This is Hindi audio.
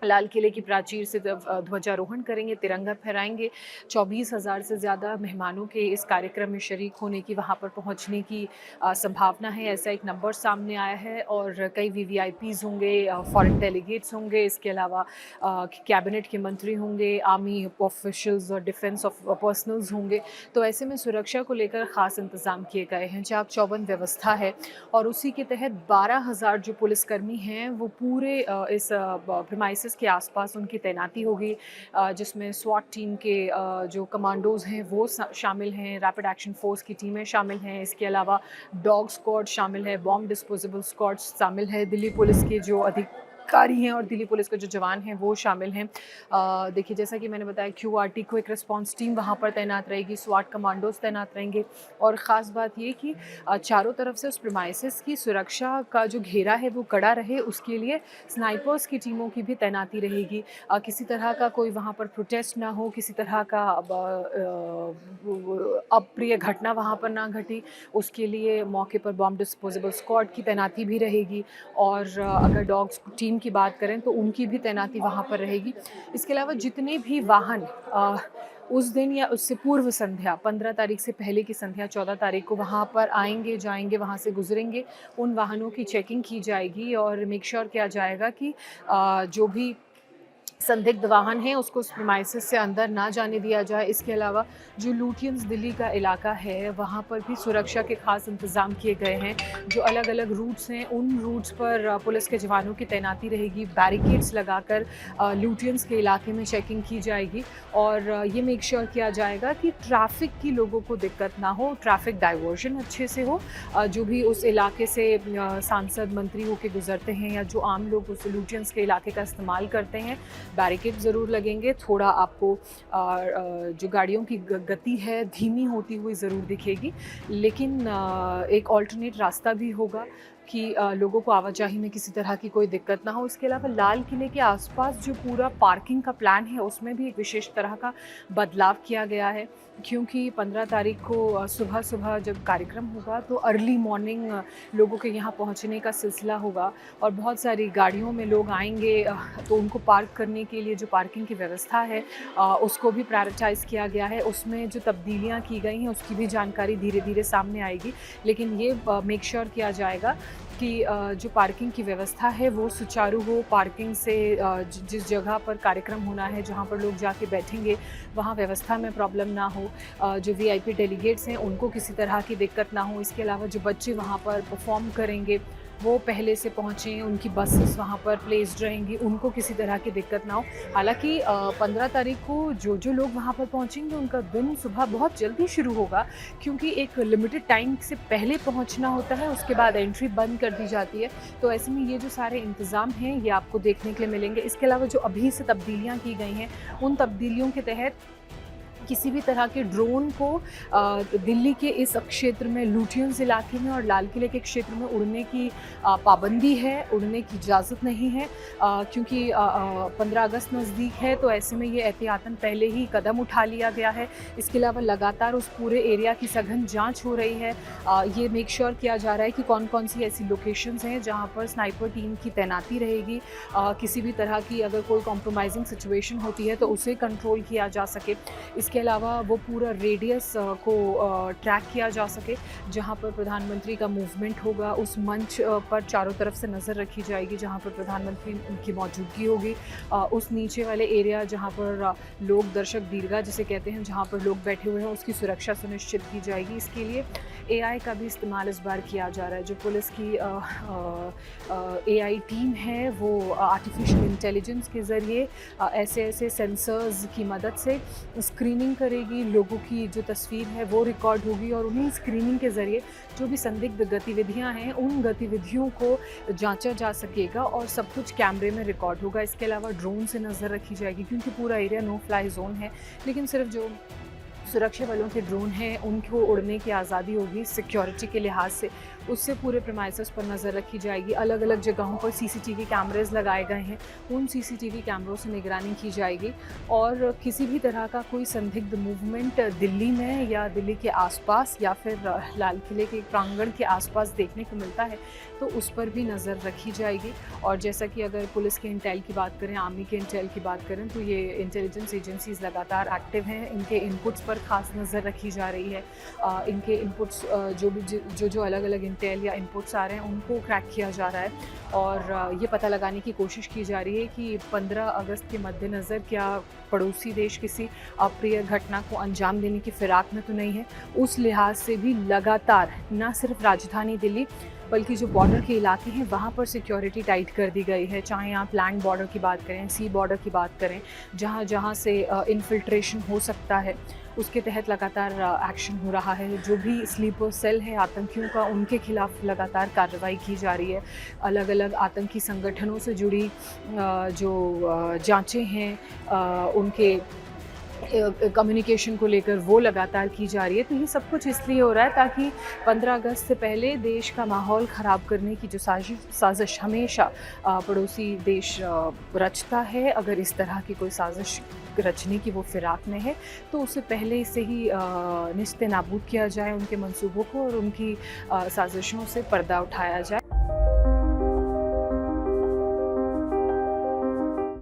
लाल किले की प्राचीर से ध्वजारोहण करेंगे, तिरंगा फहराएँगे। 24,000 से ज़्यादा मेहमानों के इस कार्यक्रम में शरीक होने की, वहाँ पर पहुँचने की संभावना है, ऐसा एक नंबर सामने आया है। और कई वीवीआईपीज़ होंगे, फॉरेन डेलीगेट्स होंगे, इसके अलावा कैबिनेट के मंत्री होंगे, आर्मी ऑफिशियल्स और डिफेंस ऑफ पर्सनल्स होंगे। तो ऐसे में सुरक्षा को लेकर ख़ास इंतज़ाम किए गए हैं, चाक चौबंद व्यवस्था है। और उसी के तहत 12,000 जो पुलिसकर्मी हैं, वो पूरे इस प्रीमाइसेस के आसपास उनकी तैनाती होगी, जिसमें स्वाट टीम के जो कमांडोज़ हैं वो शामिल हैं, रैपिड एक्शन फोर्स की टीमें शामिल हैं, इसके अलावा डॉग स्क्वाड शामिल है, बॉम्ब डिस्पोजेबल स्क्वाड शामिल है, दिल्ली पुलिस के जो अधिकारी हैं और दिल्ली पुलिस के जो जवान हैं वो शामिल हैं। देखिए, जैसा कि मैंने बताया, क्यूआरटी क्विक रिस्पॉन्स टीम वहाँ पर तैनात रहेगी, स्वाट कमांडोज़ तैनात रहेंगे। और ख़ास बात ये कि चारों तरफ से उस प्रीमाइसेस की सुरक्षा का जो घेरा है वो कड़ा रहे, उसके लिए स्नाइपर्स की टीमों की भी तैनाती रहेगी। किसी तरह का कोई वहाँ पर प्रोटेस्ट ना हो, किसी तरह का अप्रिय घटना वहाँ पर ना घटे, उसके लिए मौके पर बॉम्ब डिस्पोजेबल स्क्वाड की तैनाती भी रहेगी। और अगर डॉग्स टीम की बात करें तो उनकी भी तैनाती वहाँ पर रहेगी। इसके अलावा जितने भी वाहन उस दिन या उससे पूर्व संध्या, 15 तारीख से पहले की संध्या 14 तारीख को वहाँ पर आएंगे, जाएंगे, वहाँ से गुजरेंगे, उन वाहनों की चेकिंग की जाएगी और मेक श्योर किया जाएगा कि जो भी संदिग्ध वाहन है उसको उस प्रीमाइसेस से अंदर ना जाने दिया जाए। इसके अलावा जो लुटियंस दिल्ली का इलाका है, वहाँ पर भी सुरक्षा के ख़ास इंतज़ाम किए गए हैं। जो अलग-अलग रूट्स हैं, उन रूट्स पर पुलिस के जवानों की तैनाती रहेगी, बैरिकेड्स लगाकर लुटियंस के इलाके में चेकिंग की जाएगी। और ये मेक श्योर किया जाएगा कि ट्रैफ़िक की लोगों को दिक्कत ना हो, ट्रैफ़िक डाइवर्जन अच्छे से हो। जो भी उस इलाके से सांसद, मंत्री होके गुज़रते हैं या जो आम लोग उस लुटियंस के इलाके का इस्तेमाल करते हैं, बैरिकेड ज़रूर लगेंगे। थोड़ा आपको जो गाड़ियों की गति है धीमी होती हुई ज़रूर दिखेगी, लेकिन एक ऑल्टरनेट रास्ता भी होगा कि लोगों को आवाजाही में किसी तरह की कोई दिक्कत ना हो। इसके अलावा लाल किले के आसपास जो पूरा पार्किंग का प्लान है, उसमें भी एक विशेष तरह का बदलाव किया गया है, क्योंकि 15 तारीख को सुबह-सुबह जब कार्यक्रम होगा तो अर्ली मॉर्निंग लोगों के यहाँ पहुँचने का सिलसिला होगा और बहुत सारी गाड़ियों में लोग आएँगे, तो उनको पार्क करने के लिए जो पार्किंग की व्यवस्था है उसको भी प्रायोरिटाइज़ किया गया है। उसमें जो तब्दीलियाँ की गई हैं उसकी भी जानकारी धीरे-धीरे सामने आएगी, लेकिन ये मेक श्योर किया जाएगा कि जो पार्किंग की व्यवस्था है वो सुचारू हो। पार्किंग से जिस जगह पर कार्यक्रम होना है, जहाँ पर लोग जाके बैठेंगे, वहाँ व्यवस्था में प्रॉब्लम ना हो। जो वीआईपी डेलीगेट्स हैं उनको किसी तरह की दिक्कत ना हो। इसके अलावा जो बच्चे वहाँ पर परफॉर्म करेंगे वो पहले से पहुँचें, उनकी बसेस वहाँ पर प्लेस्ड रहेंगी, उनको किसी तरह की दिक्कत ना हो। हालाँकि 15 तारीख को जो लोग वहाँ पर पहुँचेंगे उनका दिन सुबह बहुत जल्दी शुरू होगा, क्योंकि एक लिमिटेड टाइम से पहले पहुँचना होता है, उसके बाद एंट्री बंद कर दी जाती है। तो ऐसे में ये जो सारे इंतज़ाम हैं ये आपको देखने के लिए मिलेंगे। इसके अलावा जो अभी से तब्दीलियाँ की गई हैं, उन तब्दीलियों के तहत किसी भी तरह के ड्रोन को दिल्ली के इस क्षेत्र में, लुटियंस इलाके में और लाल किले के क्षेत्र में उड़ने की पाबंदी है, उड़ने की इजाज़त नहीं है, क्योंकि 15 अगस्त नज़दीक है, तो ऐसे में ये एहतियातन पहले ही कदम उठा लिया गया है। इसके अलावा लगातार उस पूरे एरिया की सघन जांच हो रही है। ये मेक श्योर किया जा रहा है कि कौन-कौन सी ऐसी लोकेशंस हैं जहाँ पर स्नाइपर टीम की तैनाती रहेगी। किसी भी तरह की अगर कोई कॉम्प्रोमाइज़िंग सिचुएशन होती है तो उसे कंट्रोल किया जा सके। इसके अलावा वो पूरा रेडियस को ट्रैक किया जा सके, जहाँ पर प्रधानमंत्री का मूवमेंट होगा, उस मंच पर चारों तरफ से नज़र रखी जाएगी जहाँ पर प्रधानमंत्री की मौजूदगी होगी। उस नीचे वाले एरिया जहाँ पर लोग दर्शक दीर्घा जिसे कहते हैं, जहाँ पर लोग बैठे हुए हैं, उसकी सुरक्षा सुनिश्चित की जाएगी। इसके लिए एआई का भी इस्तेमाल इस बार किया जा रहा है। जो पुलिस की एआई टीम है वो आर्टिफिशियल इंटेलिजेंस के ज़रिए ऐसे सेंसर्स की मदद से स्क्रीनिंग करेगी, लोगों की जो तस्वीर है वो रिकॉर्ड होगी और उन्हीं स्क्रीनिंग के ज़रिए जो भी संदिग्ध गतिविधियां हैं उन गतिविधियों को जांचा जा सकेगा और सब कुछ कैमरे में रिकॉर्ड होगा। इसके अलावा ड्रोन से नज़र रखी जाएगी, क्योंकि पूरा एरिया नो फ्लाई जोन है, लेकिन सिर्फ जो सुरक्षा बलों के ड्रोन हैं उनको उड़ने की आज़ादी होगी सिक्योरिटी के लिहाज से। उससे पूरे प्रेमाइसेस पर नज़र रखी जाएगी। अलग अलग जगहों पर सीसीटीवी कैमरेज लगाए गए हैं, उन सीसीटीवी कैमरों से निगरानी की जाएगी और किसी भी तरह का कोई संदिग्ध मूवमेंट दिल्ली में या दिल्ली के आसपास या फिर लाल किले के प्रांगण के आसपास देखने को मिलता है तो उस पर भी नज़र रखी जाएगी। और जैसा कि अगर पुलिस के इंटेल की बात करें, आर्मी के इंटेल की बात करें, तो ये इंटेलिजेंस एजेंसीज़ लगातार एक्टिव हैं, इनके इनपुट्स पर ख़ास नज़र रखी जा रही है। इनके इनपुट्स जो अलग अलग इंटेल या इनपुट्स आ रहे हैं उनको क्रैक किया जा रहा है और ये पता लगाने की कोशिश की जा रही है कि 15 अगस्त के मद्देनज़र क्या पड़ोसी देश किसी अप्रिय घटना को अंजाम देने की फिराक में तो नहीं है। उस लिहाज से भी लगातार न सिर्फ राजधानी दिल्ली बल्कि जो बॉर्डर के इलाके हैं वहाँ पर सिक्योरिटी टाइट कर दी गई है। चाहे आप लैंड बॉर्डर की बात करें, सी बॉर्डर की बात करें, जहाँ जहाँ से इन्फिल्ट्रेशन हो सकता है उसके तहत लगातार एक्शन हो रहा है। जो भी स्लीपर सेल है आतंकियों का, उनके खिलाफ लगातार कार्रवाई की जा रही है। अलग अलग आतंकी संगठनों से जुड़ी जो जांचें हैं उनके कम्युनिकेशन को लेकर वो लगातार की जा रही है। तो ये सब कुछ इसलिए हो रहा है ताकि 15 अगस्त से पहले देश का माहौल ख़राब करने की जो साजिश हमेशा पड़ोसी देश रचता है, अगर इस तरह की कोई साजिश रचने की वो फिराक में है तो उससे पहले से ही निस्ते नाबूद किया जाए उनके मंसूबों को और उनकी साजिशों से पर्दा उठाया जाए।